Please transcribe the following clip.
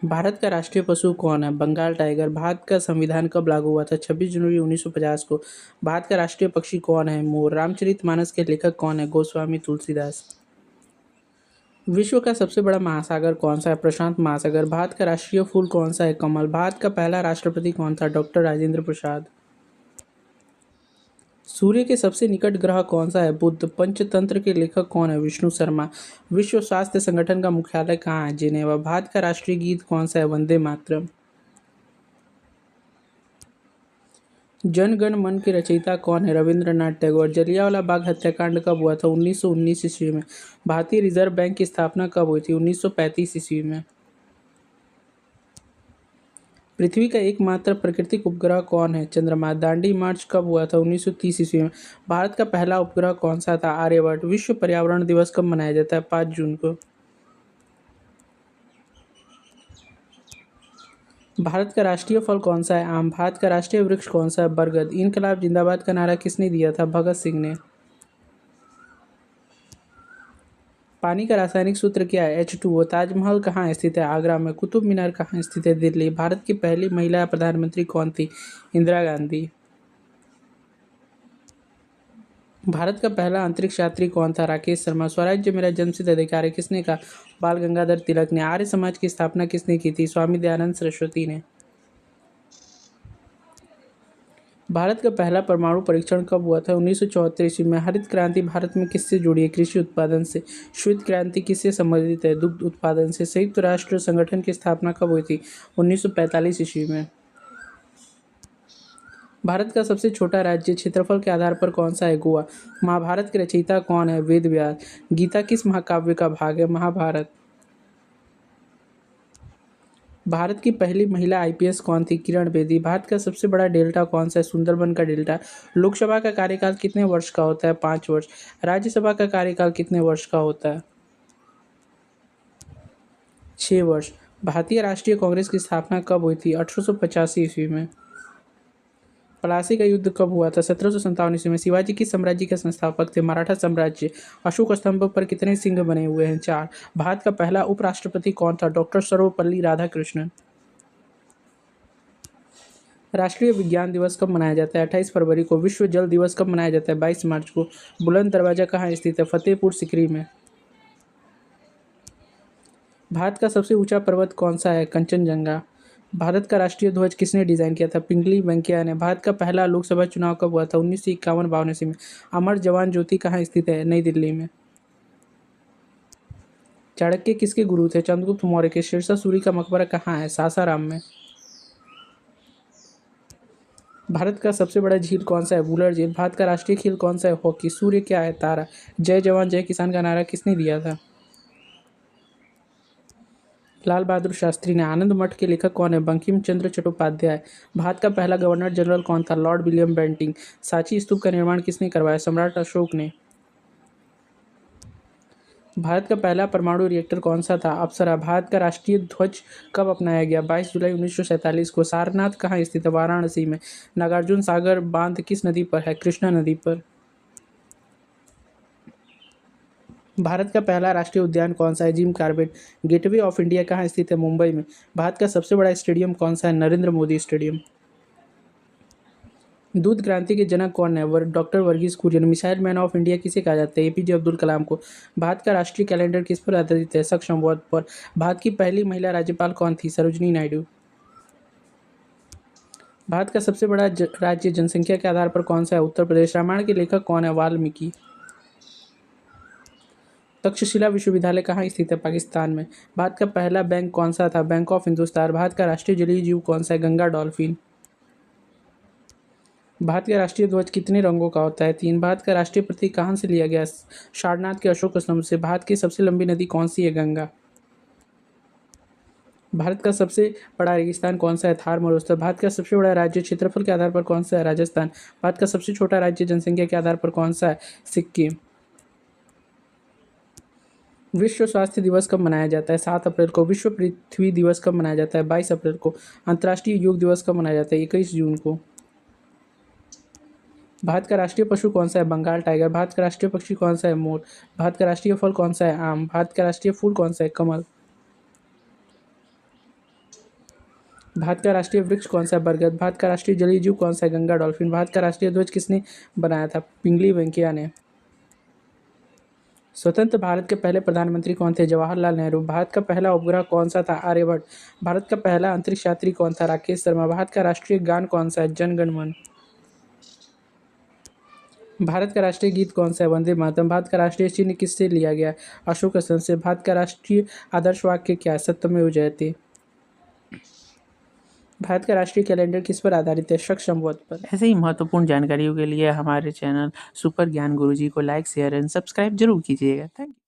भारत का राष्ट्रीय पशु कौन है? बंगाल टाइगर। भारत का संविधान कब लागू हुआ था? 26 जनवरी 1950 को। भारत का राष्ट्रीय पक्षी कौन है? मोर। रामचरितमानस के लेखक कौन है? गोस्वामी तुलसीदास। विश्व का सबसे बड़ा महासागर कौन सा है? प्रशांत महासागर। भारत का राष्ट्रीय फूल कौन सा है? कमल। भारत का पहला राष्ट्रपति कौन था? डॉक्टर राजेंद्र प्रसाद। सूर्य के सबसे निकट ग्रह कौन सा है? बुध। पंचतंत्र के लेखक कौन है? विष्णु शर्मा। विश्व स्वास्थ्य संगठन का मुख्यालय कहाँ है? जिनेवा। भारत का राष्ट्रीय गीत कौन सा है? वंदे मातरम। जन गण मन के रचयिता कौन है? रविंद्रनाथ टैगोर। जलियांवाला बाग हत्याकांड कब हुआ था? 1919 ईस्वी में। भारतीय रिजर्व बैंक की स्थापना कब हुई थी? 1935 ईस्वी में। पृथ्वी का एकमात्र प्राकृतिक उपग्रह कौन है? चंद्रमा। दांडी मार्च कब हुआ था? 1930 ईस्वी में। भारत का पहला उपग्रह कौन सा था? आर्यभट्ट। विश्व पर्यावरण दिवस कब मनाया जाता है? 5 जून को। भारत का राष्ट्रीय फल कौन सा है? आम। भारत का राष्ट्रीय वृक्ष कौन सा है? बरगद। इनकलाब जिंदाबाद का नारा किसने दिया था? भगत सिंह ने। पानी का रासायनिक सूत्र क्या है? H2O। ताजमहल कहाँ स्थित है? आगरा में। कुतुब मीनार कहाँ स्थित है? दिल्ली। भारत की पहली महिला प्रधानमंत्री कौन थी? इंदिरा गांधी। भारत का पहला अंतरिक्ष यात्री कौन था? राकेश शर्मा। स्वराज्य मेरा जन्मसिद्ध अधिकार है किसने कहा? बाल गंगाधर तिलक ने। आर्य समाज की स्थापना किसने की थी? स्वामी दयानंद सरस्वती ने। भारत का पहला परमाणु परीक्षण कब हुआ था? 1974 ईस्वी में। हरित क्रांति भारत में किससे जुड़ी है? कृषि उत्पादन से। श्वेत क्रांति किससे संबंधित है? दुग्ध उत्पादन से। संयुक्त राष्ट्र संगठन की स्थापना कब हुई थी? 1945 ईस्वी में। भारत का सबसे छोटा राज्य क्षेत्रफल के आधार पर कौन सा है? गोवा। महाभारत के रचयिता कौन है? वेद व्यास। गीता किस महाकाव्य का भाग है? महाभारत। भारत की पहली महिला आईपीएस कौन थी? किरण बेदी। भारत का सबसे बड़ा डेल्टा कौन सा है? सुंदरबन का डेल्टा। लोकसभा का कार्यकाल कितने वर्ष का होता है? 5 वर्ष। राज्यसभा का कार्यकाल कितने वर्ष का होता है? 6 वर्ष। भारतीय राष्ट्रीय कांग्रेस की स्थापना कब हुई थी? 1885 ईस्वी में। प्लासी का युद्ध कब हुआ था? 1757 ईस्वी में। शिवाजी किस साम्राज्य के संस्थापक थे? मराठा साम्राज्य। अशोक स्तंभ पर कितने सिंह बने हुए हैं? 4। भारत का पहला उपराष्ट्रपति कौन था? डॉक्टर सर्वपल्ली राधाकृष्णन। राष्ट्रीय विज्ञान दिवस कब मनाया जाता है? 28 फरवरी को। विश्व जल दिवस कब मनाया जाता है? 22 मार्च को। बुलंद दरवाजा कहाँ स्थित है? फतेहपुर सीकरी में। भारत का सबसे ऊंचा पर्वत कौन सा है? कंचनजंगा। भारत का राष्ट्रीय ध्वज किसने डिजाइन किया था? पिंगली वेंकैया ने। भारत का पहला लोकसभा चुनाव कब हुआ था? 1951-52 ईस्वी में। अमर जवान ज्योति कहाँ स्थित है? नई दिल्ली में। चाणक्य किसके गुरु थे? चंद्रगुप्त मौर्य के। शेरशाह सूरी का मकबरा कहाँ है? सासाराम में। भारत का सबसे बड़ा झील कौन सा है? वुलर झील। भारत का राष्ट्रीय खेल कौन सा है? हॉकी। सूर्य क्या है? तारा। जय जवान जय किसान का नारा किसने दिया था? लाल बहादुर शास्त्री ने। आनंद मठ के लेखक कौन है? बंकिम चंद्र चट्टोपाध्याय। भारत का पहला गवर्नर जनरल कौन था? Lord William Bentinck. Sanchi Stupa का निर्माण किसने करवाया? सम्राट अशोक ने। भारत का पहला परमाणु रिएक्टर कौन सा था? अप्सरा। भारत का राष्ट्रीय ध्वज कब अपनाया गया? 22 जुलाई 1947 को। सारनाथ कहाँ स्थित है? वाराणसी में। नागार्जुन सागर बांध किस नदी पर है? कृष्णा नदी पर। भारत का पहला राष्ट्रीय उद्यान कौन सा है? Jim Corbett. Gateway of India कहाँ स्थित है? मुंबई में। भारत का सबसे बड़ा स्टेडियम कौन सा है? नरेंद्र मोदी स्टेडियम। दूध क्रांति के जनक कौन है? Doctor Verghese Kurien. Missile man of India किसे कहा जाता है? एपीजे अब्दुल कलाम को। भारत का राष्ट्रीय कैलेंडर किस पर आधारित है? सक्षमवत पर। भारत की पहली महिला राज्यपाल कौन थी? सरोजिनी नायडू। भारत का सबसे बड़ा राज्य जनसंख्या के आधार पर कौन सा है? उत्तर प्रदेश। रामायण के लेखक कौन है? वाल्मीकि। तक्षशिला विश्वविद्यालय कहाँ स्थित है? पाकिस्तान में। भारत का पहला बैंक कौन सा था? Bank of Hindustan. भारत का राष्ट्रीय जलीय जीव कौन सा है? गंगा डॉल्फिन। भारत का राष्ट्रीय ध्वज कितने रंगों का होता है? 3। भारत का राष्ट्रीय प्रतीक कहाँ से लिया गया? सारनाथ के अशोक स्तंभ से। भारत की सबसे लंबी नदी कौन सी है? गंगा। भारत का सबसे बड़ा रेगिस्तान कौन सा है? थार मरुस्थल। भारत का सबसे बड़ा राज्य क्षेत्रफल के आधार पर कौन सा है? राजस्थान। भारत का सबसे छोटा राज्य जनसंख्या के आधार पर कौन सा है? सिक्किम। विश्व स्वास्थ्य दिवस कब मनाया जाता है? 7 अप्रैल को। विश्व पृथ्वी दिवस कब मनाया जाता है? 22 अप्रैल को। अंतर्राष्ट्रीय योग दिवस कब मनाया जाता है? 21 जून को। भारत का राष्ट्रीय पशु कौन सा है? बंगाल टाइगर। भारत का राष्ट्रीय पक्षी कौन सा है? मोर। भारत का राष्ट्रीय फल कौन सा है? आम। भारत का राष्ट्रीय फूल कौन सा है? कमल। भारत का राष्ट्रीय वृक्ष कौन सा है? बरगद। भारत का राष्ट्रीय जलीय जीव कौन सा है? गंगा डॉल्फिन। भारत का राष्ट्रीय ध्वज किसने बनाया था? पिंगली वेंकैया ने। स्वतंत्र भारत के पहले प्रधानमंत्री कौन थे? जवाहरलाल नेहरू। भारत का पहला उपग्रह कौन सा था? आर्यभट्ट। भारत का पहला अंतरिक्ष यात्री कौन था? राकेश शर्मा। भारत का राष्ट्रीय गान कौन सा है? जन गण मन। भारत का राष्ट्रीय गीत कौन सा है? वंदे मातरम। भारत का राष्ट्रीय चिन्ह किससे लिया गया है? अशोक स्तंभ से। भारत का राष्ट्रीय आदर्श वाक्य क्या है? सत्यमेव जयते। भारत का राष्ट्रीय कैलेंडर किस पर आधारित है? शक संवत पर। ऐसे ही महत्वपूर्ण जानकारियों के लिए हमारे चैनल सुपर ज्ञान गुरुजी को लाइक शेयर एंड सब्सक्राइब जरूर कीजिएगा। Thank you.